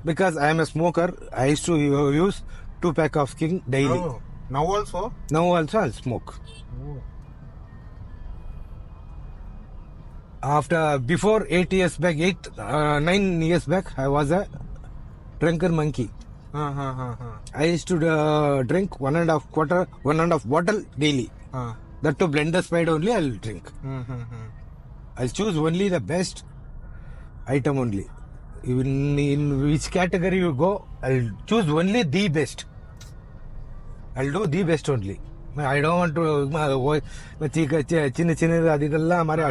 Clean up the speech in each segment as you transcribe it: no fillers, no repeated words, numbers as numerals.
Because I am a smoker, I used to use 2 pack of King daily. Oh, now also? Now also I'll smoke. Oh. After before 9 years back, I was a drunken monkey. I used to drink 1.5 bottle daily. That to blender side only I'll drink. I'll choose only the best item only. Even in which category you go, I'll choose only the best. I'll do the best only. I don't want to. I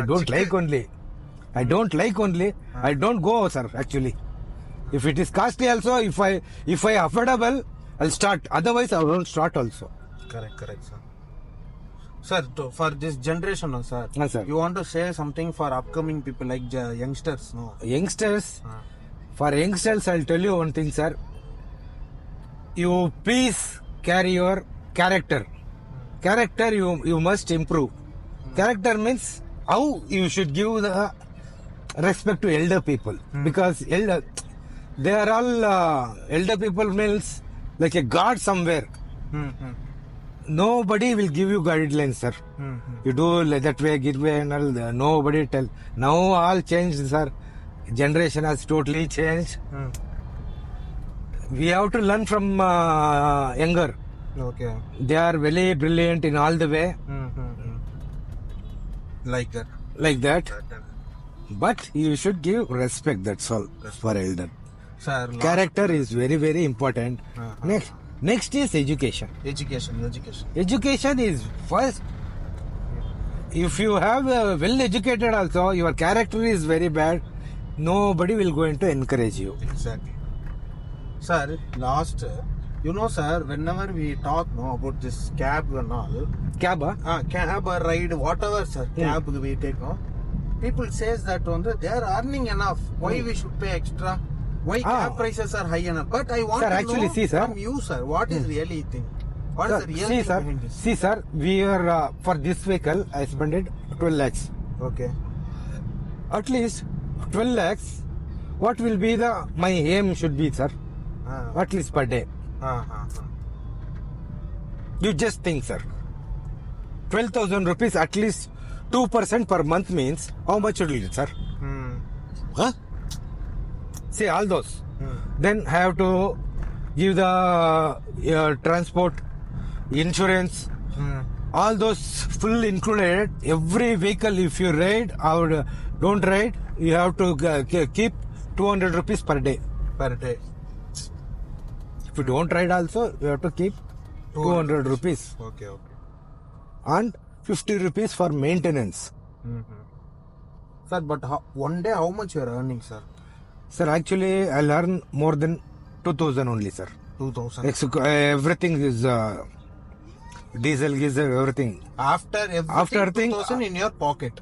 don't like only. I don't like only. I don't go, sir. Actually, if it is costly also, if I affordable, I'll start. Otherwise, I won't start also. Correct, sir. Sir, for this generation, no, sir. Sir. You want to say something for upcoming people like youngsters, no? Youngsters. For youngsters, I'll tell you one thing, sir. You please carry your character. Character you must improve. Character means how you should give the respect to elder people. Because they are all elder people means like a god somewhere. Nobody will give you guidelines, sir. You do like that way, give way and all. Nobody tell. Now all changed, sir. Generation has totally changed. We have to learn from younger. Okay. They are very brilliant in all the way. Like that. Like that. But you should give respect, that's all, for elder. Sir, Character is very, very important. Next is education. Education is first. If you have well educated also, your character is very bad, nobody will going to encourage you. Exactly. Sir, last, you know, sir, whenever we talk about this cab and all, Cab or ride, whatever, sir, cab we take, no? People says that they are earning enough. Why we should pay extra? Why cab prices are high enough? But I want to know from you, sir, what is really thing? What is the real thing behind this? See, sir, we are for this vehicle, I spent 12 lakhs. Okay. At least 12 lakhs. What will be my aim should be, sir? At least per day. You just think, sir. 12,000 rupees, at least 2% per month means how much will it, sir? Huh? See all those. Then I have to give the transport, insurance, all those full included. Every vehicle, if you ride or don't ride, you have to keep 200 rupees per day. Per day. If you don't ride also, you have to keep 200 rupees. Okay. And 50 rupees for maintenance. Sir, but one day how much you are earning, sir? Sir, actually, I'll earn more than 2,000 only, sir. 2,000. Everything is diesel, geyser, everything. After everything, 2,000 in your pocket.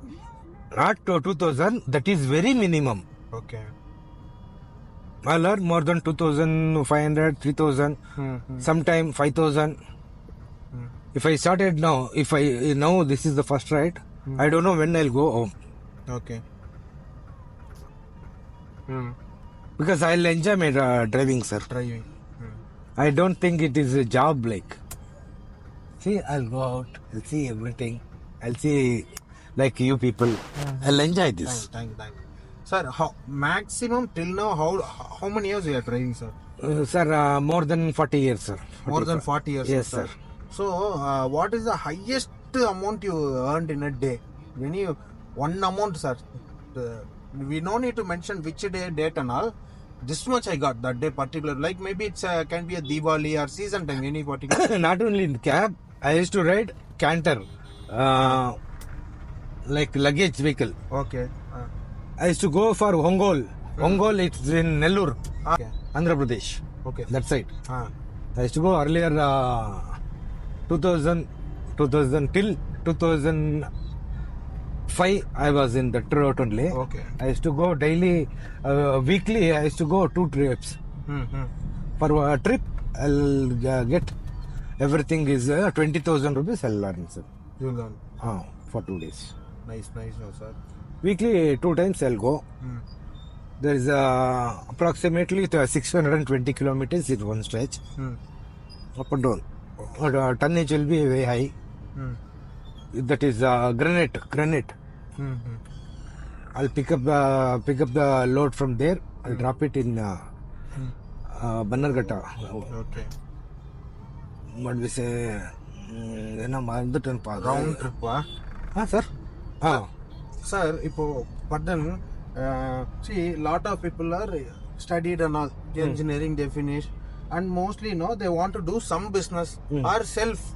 Not 2,000, that is very minimum. Okay. I'll earn more than 2,500, 3,000, sometime 5,000. If I started now, now this is the first ride, I don't know when I'll go home. Okay. Because I'll enjoy my driving, sir. I don't think it is a job like. See, I'll go out, I'll see everything. I'll see like you people. I'll enjoy this. Thank you. Sir, maximum till now, how many years you are driving, sir? Sir, more than 40 years, sir. More than 40 years, yes, sir. So, what is the highest amount you earned in a day? One amount, sir. We no need to mention which date and all. This much I got that day particular. Like maybe it can be a Diwali or season time, any particular. Not only in cab, I used to ride Canter, like luggage vehicle. Okay. I used to go for Ongole. Ongole, it's in Nellore, Andhra Pradesh. Okay. That side. I used to go earlier 2000 till 2005. I was in the route only. Okay. I used to go daily, weekly. I used to go 2 trips. For a trip, I'll get everything is 20,000 rupees. I'll learn, sir. You learn. For 2 days. Nice, no, sir. Weekly 2 times I'll go. There is approximately 620 kilometers in one stretch, up and down. Tonnage will be very high. That is granite. I'll pick up the load from there. I'll drop it in Bannerghatta. Okay. What we say? Round trip, sir. Sir, but then, see, lot of people are studied and all, engineering they finish, and mostly, they want to do some business or self,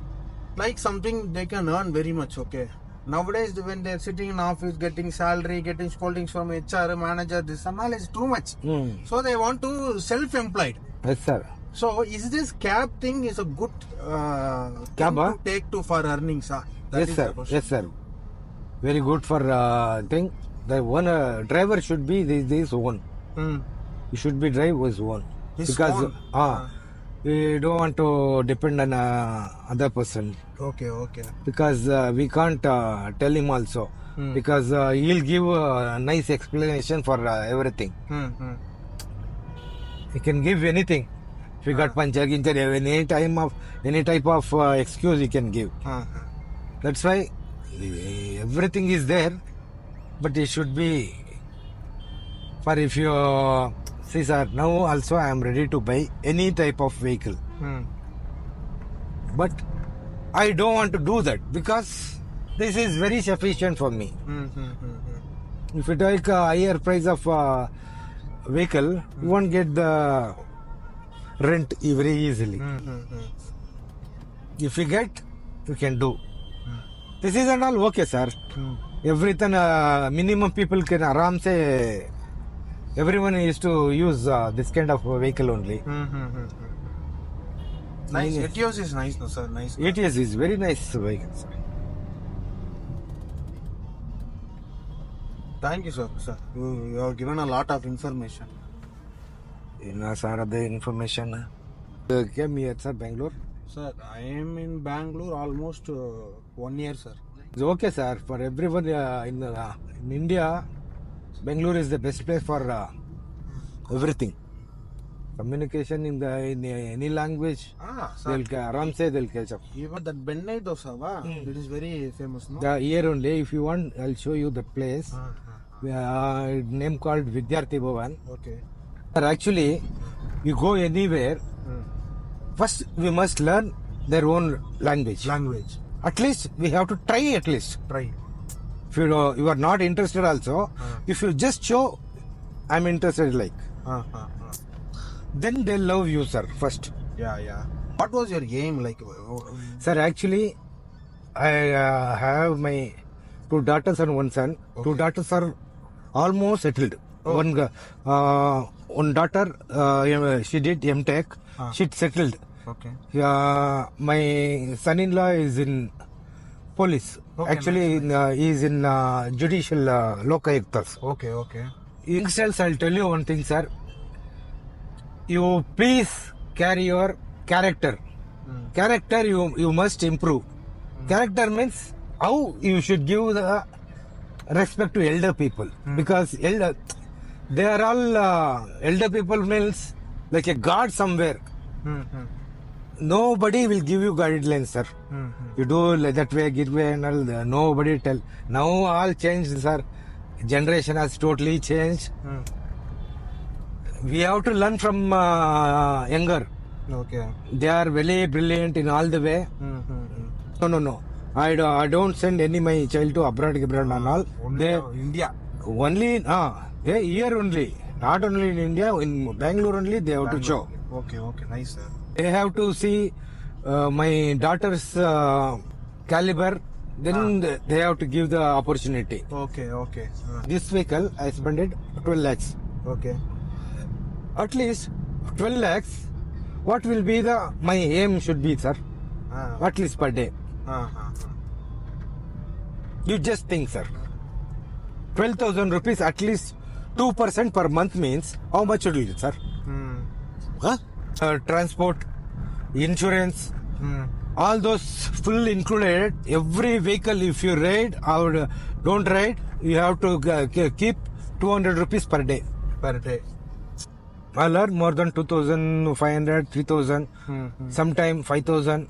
like something they can earn very much, okay. Nowadays, when they're sitting in office, getting salary, getting scoldings from HR, manager, this and all is too much. So they want to self-employed. Yes, sir. So, is this cab thing is a good Cab, thing to take to for earnings? That Yes, is sir. the question. Yes, sir. Very good for thing. The one driver should be this own. He should be drive his own. His Because own? we don't want to depend on other person. Okay. Because we can't tell him also. Because he'll give a nice explanation for everything. He can give anything. If you got puncture, any type of excuse he can give. That's why everything is there, but it should be. For if you see, sir, now also I am ready to buy any type of vehicle, but I don't want to do that because this is very sufficient for me. If you take a higher price of vehicle, you won't get the rent very easily. If you get, you can do. This is and all okay, sir. Everything minimum people can aram say. Everyone used to use this kind of vehicle only. Nice. Etios is nice, no, sir. Nice. Etios is very nice vehicle, sir. Thank you, sir. You have given a lot of information. Sir, the information. Came here, sir, Bangalore. Sir, I am in Bangalore almost 1 year, sir. It's okay, sir. For everyone in India, Bangalore is the best place for everything. Communication in any language, Sir. they'll catch up. Even that Bennai dosa, it is very famous, no? Here only, if you want, I'll show you the place. Name called Vidyarthi Bhavan. Okay. Sir, actually, you go anywhere, first we must learn their own language. At least we have to try at least. Try. If you are not interested also, if you just show, I'm interested like, then they'll love you, sir, first. Yeah. What was your aim like? Sir, actually, I have my 2 daughters and 1 son. 2 daughters are almost settled. One daughter, she did MTech. She settled. Okay. My son-in-law is in police. Okay, Actually, he is in judicial lokayuktas. Okay. Youngsters, I'll tell you one thing, sir. You please carry your character. Character you must improve. Character means how you should give the respect to elder people. Because they are all elder people means like a god somewhere. Nobody will give you guidelines, sir. You do like that way, give way and all. Nobody tell. Now all changed, sir. Generation has totally changed. We have to learn from younger. Okay. They are very brilliant in all the way. No. I don't send any my child to abroad and all. They India. only they here only, not only in India, in Bangalore only. They have to show. Okay. Nice, sir. They have to see my daughter's caliber. Then they have to give the opportunity. Okay. This vehicle I spent 12 lakhs. Okay. At least 12 lakhs. What will be my aim should be, sir? At least per day. You just think, sir. 12,000 rupees, at least 2% per month means how much would it, sir? Transport, insurance, all those full included. Every vehicle, if you ride or don't ride, you have to keep 200 rupees per day. per day. I learn more than 2,500, 3,000, Mm-hmm. sometime 5,000.